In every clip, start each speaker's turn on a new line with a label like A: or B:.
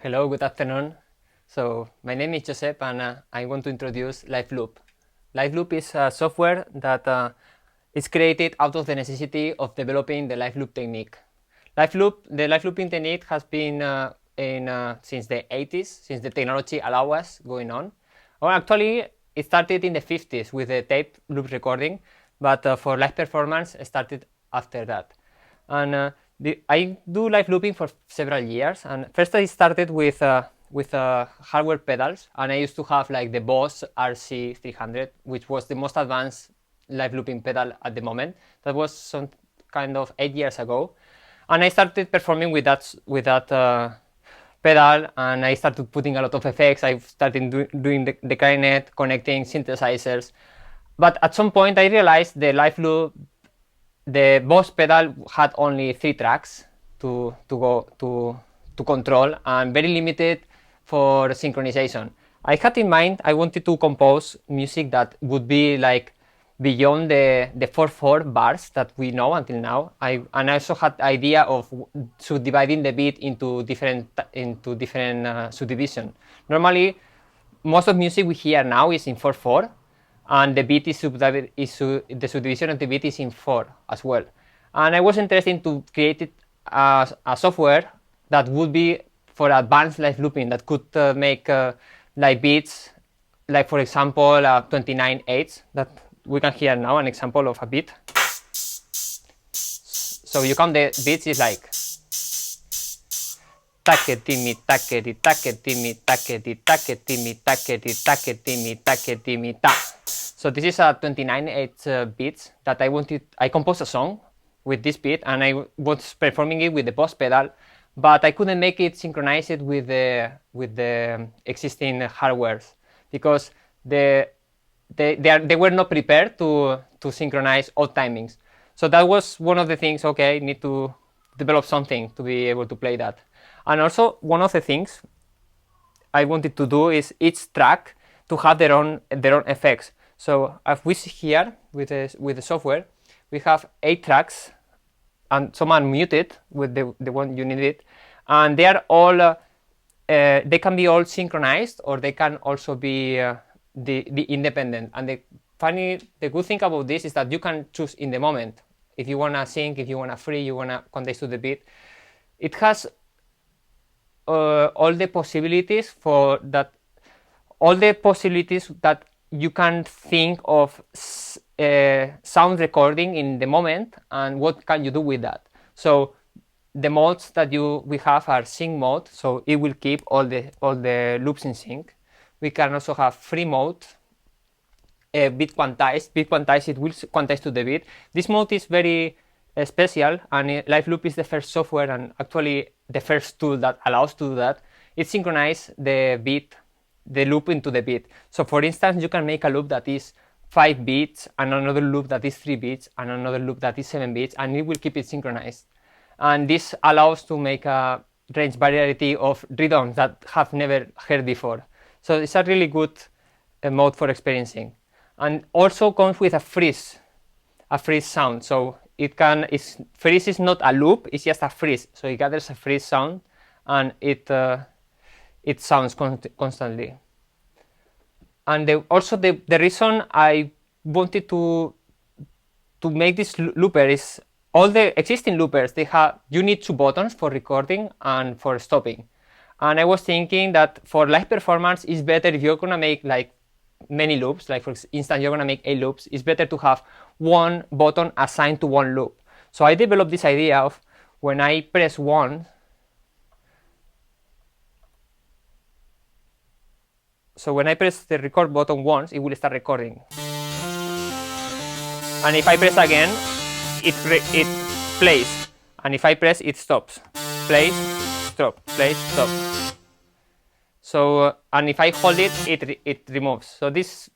A: Hello, good afternoon. So my name is Josep and I want to introduce LiveLoop. LiveLoop is a software that is created out of the necessity of developing the LiveLoop technique. The LiveLooping technique has been since the 80s, since the technology allow us going on. Well, actually, it started in the 50s with the tape loop recording, but for live performance, it started after that. And I do live looping for several years, and first I started with hardware pedals, and I used to have like the Boss RC300, which was the most advanced live looping pedal at the moment. That was some kind of 8 years ago, and I started performing with that pedal, and I started putting a lot of effects. I started doing the klarinet, connecting synthesizers, but at some point I realized the live loop. The Boss pedal had only 3 tracks to control and very limited for synchronization. I had in mind I wanted to compose music that would be like beyond the 4/4 bars that we know until now. And I also had the idea of subdividing the beat into different subdivision. Normally, most of music we hear now is in 4/4. And the beat is the subdivision of the beat is in 4 as well. And I was interested to create a software that would be for advanced live looping that could make like beats, like for example 29/8 that we can hear now, an example of a beat. So you count the beats is like take timmy take di take timmy take di take timmy take di take timmy take timmy ta. So this is a 29/8 beats that I composed a song with this beat, and I was performing it with the Boss pedal, but I couldn't make it synchronized with the existing hardwares because they were not prepared to synchronize all timings. So that was one of the things. Okay, I need to develop something to be able to play that. And also one of the things I wanted to do is each track to have their own effects. So as we see here with the software, we have 8 tracks, and some are muted with the one you needed, and they are all they can be all synchronized, or they can also be the independent. And the good thing about this is that you can choose in the moment if you wanna sync, if you wanna free, you wanna context to the beat. It has all the possibilities that you can think of sound recording in the moment, and what can you do with that. So the modes that we have are sync mode, so it will keep all the loops in sync. We can also have free mode, beat quantized. It will quantize to the beat. This mode is very special, and LiveLoop is the first software and actually the first tool that allows to do that. It synchronizes the loop into the beat. So for instance, you can make a loop that is 5 beats, and another loop that is 3 beats, and another loop that is 7 beats, and it will keep it synchronized. And this allows to make a range variety of rhythms that have never heard before. So it's a really good mode for experiencing. And also comes with a freeze sound. So freeze is not a loop, it's just a freeze. So it gathers a freeze sound, and it sounds constantly. And also the reason I wanted to make this looper is all the existing loopers, you need 2 buttons for recording and for stopping. And I was thinking that for live performance, it's better if you're gonna make like many loops, like for instance you're gonna make 8 loops, it's better to have 1 button assigned to 1 loop. So I developed this idea of when I press 1, so when I press the record button once, it will start recording. And if I press again, it plays. And if I press, it stops. Plays, stop, plays, stop. So, and if I hold it, it removes. So this,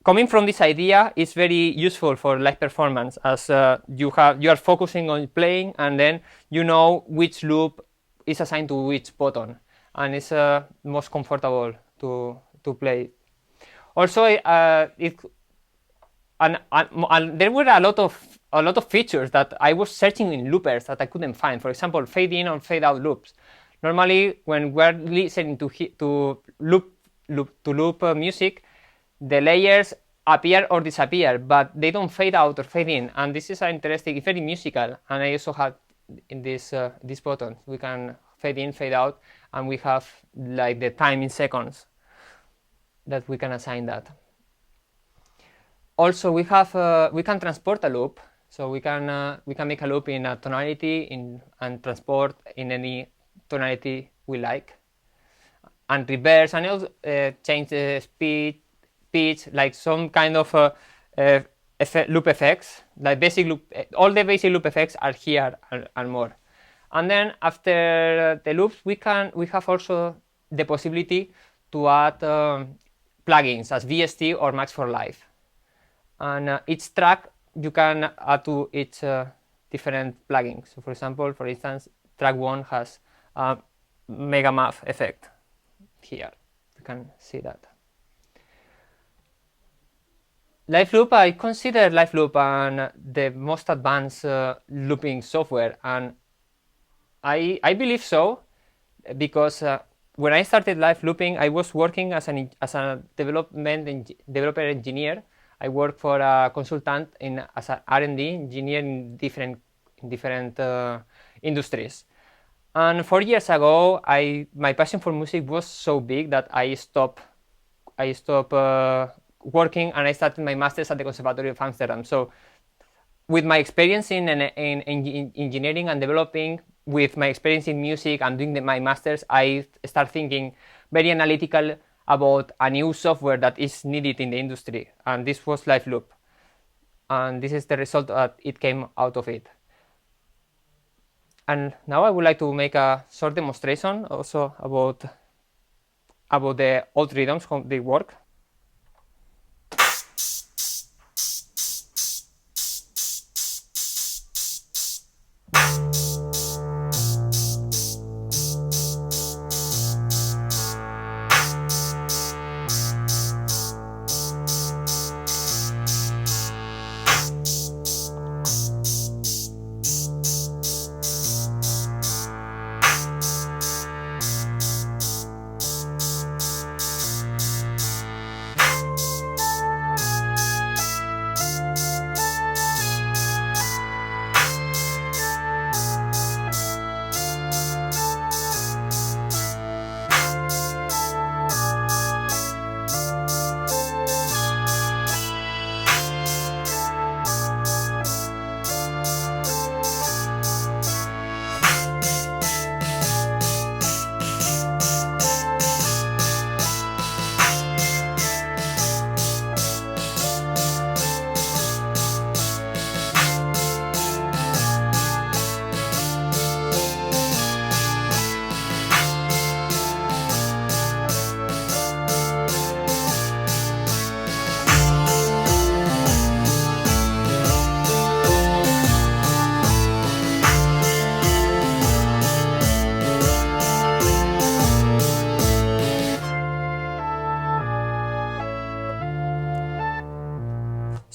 A: coming from this idea, is very useful for live performance, as you are focusing on playing, and then you know which loop is assigned to which button, and it's most comfortable to play. Also, and there were a lot of features that I was searching in loopers that I couldn't find. For example, fade in or fade out loops. Normally, when we're listening to loop music, the layers appear or disappear, but they don't fade out or fade in. And this is interesting. It's very musical. And I also have in this button, we can fade in, fade out, and we have like the time in seconds that we can assign that. Also, we can transport a loop, so we can make a loop in a tonality and transport in any tonality we like, and reverse, and also change the speed, pitch, like some kind of loop effects, like basic loop. All the basic loop effects are here and more. And then after the loops, we have also the possibility to add plugins as VST or Max for Live. And each track you can add to each different plugins. So for example, for instance, track 1 has a mega math effect here. You can see that. LiveLoop, I consider LiveLoop the most advanced looping software, and I believe so, because when I started live looping, I was working as a developer engineer. I worked for a consultant as an R&D engineer in different industries. And 4 years ago, my passion for music was so big that I stopped working, and I started my master's at the Conservatory of Amsterdam. So with my experience in engineering and developing, with my experience in music and doing my master's, I start thinking very analytical about a new software that is needed in the industry, and this was LiveLoop, and this is the result that it came out of it. And now I would like to make a short demonstration also about the old rhythms, how they work.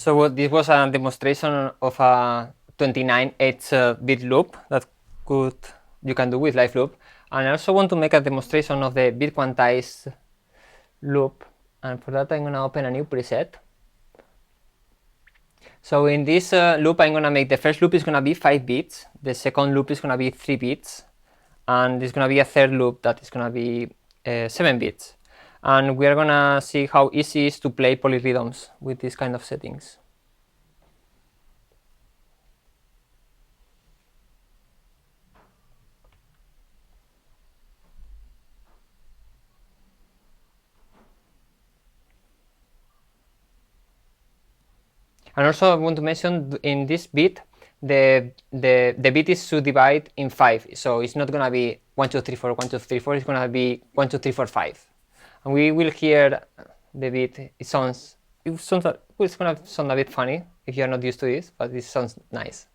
A: So this was a demonstration of a 29/8-bit loop that you can do with LiveLoop. And I also want to make a demonstration of the bit quantized loop. And for that, I'm going to open a new preset. So in this loop, I'm going to make the first loop is going to be 5 bits. The second loop is going to be 3 bits. And there's going to be a third loop that is going to be 7 bits. And we are going to see how easy it is to play polyrhythms with these kind of settings. And also I want to mention in this bit, the bit is subdivided in 5. So it's not going to be 1, 2, 3, 4, 1, 2, 3, 4. It's going to be 1, 2, 3, 4, 5. And we will hear the bit. It's going to sound a bit funny if you're not used to this, but it sounds nice.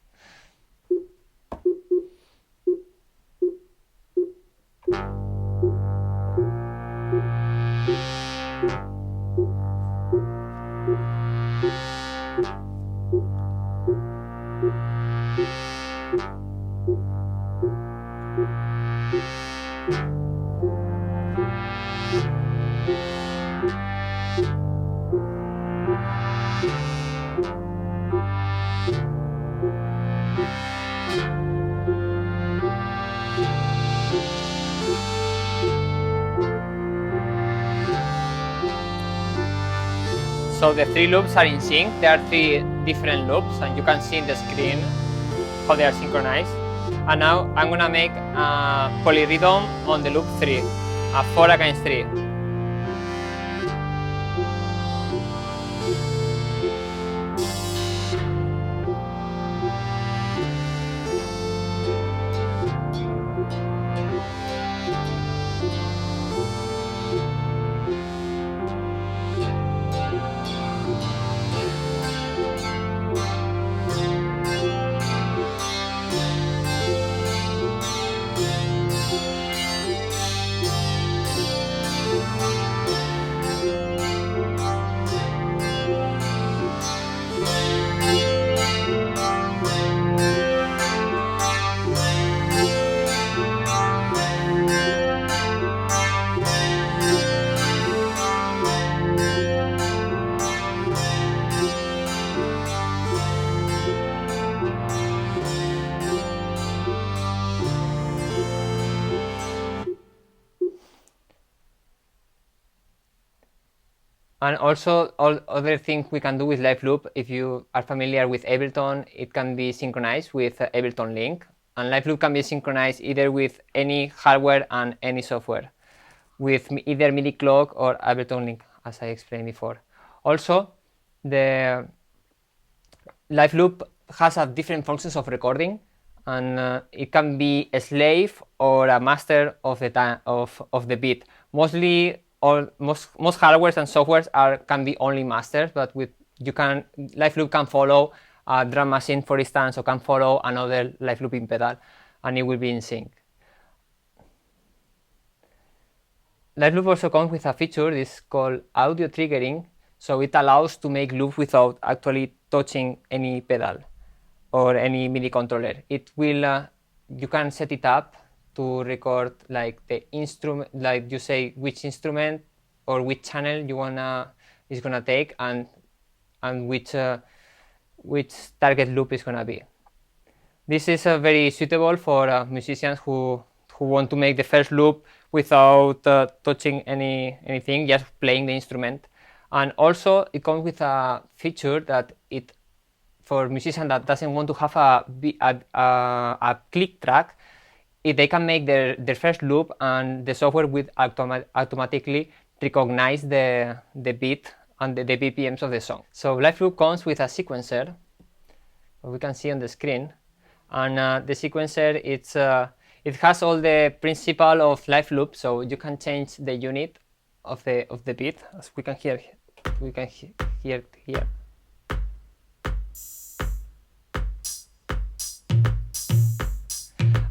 A: So the three loops are in sync. There are three different loops, and you can see in the screen how they are synchronized. And now I'm gonna make a polyrhythm on the loop 3, a 4 against 3. And also, all other things we can do with LiveLoop, if you are familiar with Ableton, it can be synchronized with Ableton Link. And LiveLoop can be synchronized either with any hardware and any software, with either MIDI clock or Ableton Link, as I explained before. Also, the LiveLoop has a different functions of recording, and it can be a slave or a master of the beat. Most hardwares and softwares can be only masters, but LiveLoop can follow a drum machine, for instance, or can follow another live looping pedal, and it will be in sync. LiveLoop also comes with a feature. This is called audio triggering, so it allows to make loops without actually touching any pedal or any MIDI controller. It will you can set it up to record like the instrument, like you say which instrument or which channel you is gonna take, and which target loop is gonna be. This is very suitable for musicians who want to make the first loop without touching anything, just playing the instrument. And also it comes with a feature that for musician that doesn't want to have a click track, they can make their first loop, and the software will automatically recognize the beat and the BPMs of the song. So LiveLoop comes with a sequencer, we can see on the screen, and the sequencer it has all the principle of LiveLoop, so you can change the unit of the beat, as we can hear here.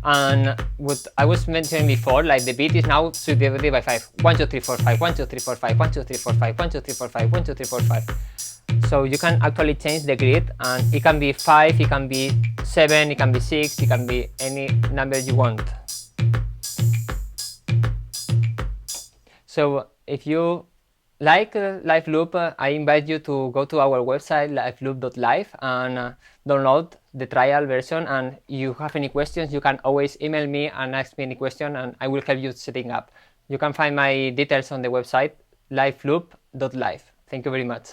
A: And what I was mentioning before, like the beat is now divided by 5. 1, 2, 3, 4, 5, 1, 2, 3, 4, 5, 1, 2, 3, 4, 5, 1, 2, 3, 4, 5, 1, 2, 3, 4, 5. So you can actually change the grid, and it can be 5, it can be 7, it can be 6, it can be any number you want. So if you like LiveLoop, I invite you to go to our website liveloop.live and download the trial version. And if you have any questions, you can always email me and ask me any question, and I will help you setting up. You can find my details on the website liveloop.live. Thank you very much.